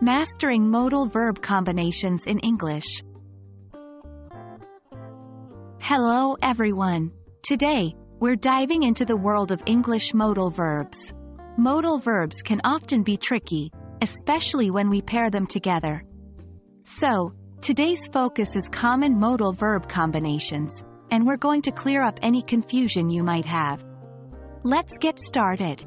Mastering modal verb combinations in English. Hello everyone. Today, we're diving into the world of English modal verbs. Modal verbs can often be tricky, especially when we pair them together. So, today's focus is common modal verb combinations, and we're going to clear up any confusion you might have. Let's get started.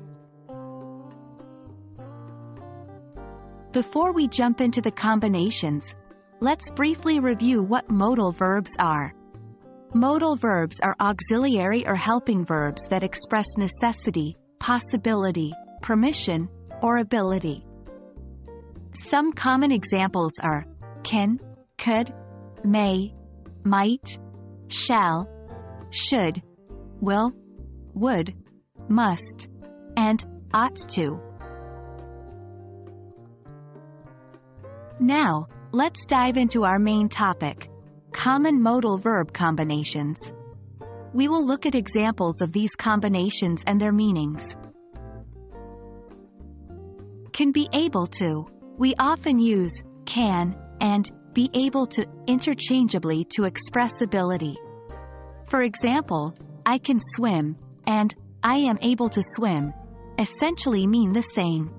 Before we jump into the combinations, let's briefly review what modal verbs are. Modal verbs are auxiliary or helping verbs that express necessity, possibility, permission, or ability. Some common examples are can, could, may, might, shall, should, will, would, must, and ought to. Now, let's dive into our main topic, common modal verb combinations. We will look at examples of these combinations and their meanings. Can be able to. We often use can and be able to interchangeably to express ability. For example, I can swim and I am able to swim essentially mean the same.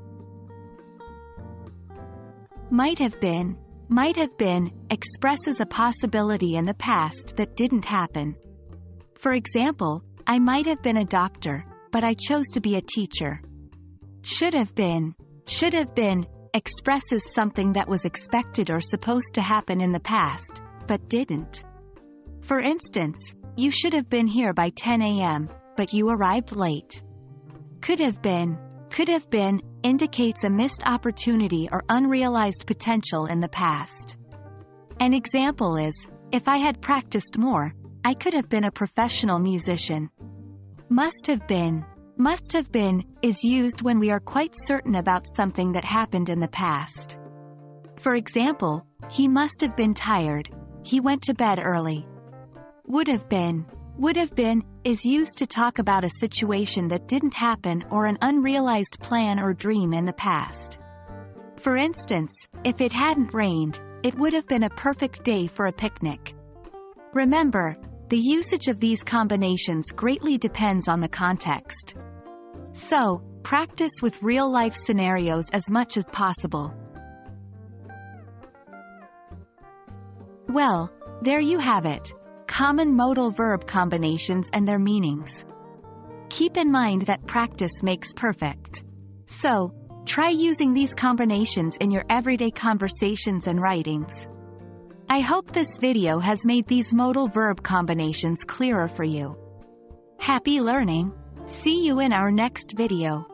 Might have been expresses a possibility in the past that didn't happen. For example, I might have been a doctor, but I chose to be a teacher. Should have been expresses something that was expected or supposed to happen in the past, but didn't. For instance, you should have been here by 10 a.m., but you arrived late. Could have been indicates a missed opportunity or unrealized potential in the past. An example is, if I had practiced more, I could have been a professional musician. Must have been is used when we are quite certain about something that happened in the past. For example, he must have been tired. He went to bed early. Would have been is used to talk about a situation that didn't happen or an unrealized plan or dream in the past. For instance, if it hadn't rained, it would have been a perfect day for a picnic. Remember, the usage of these combinations greatly depends on the context. So, practice with real-life scenarios as much as possible. Well, there you have it. Common modal verb combinations and their meanings. Keep in mind that practice makes perfect. So, try using these combinations in your everyday conversations and writings. I hope this video has made these modal verb combinations clearer for you. Happy learning! See you in our next video.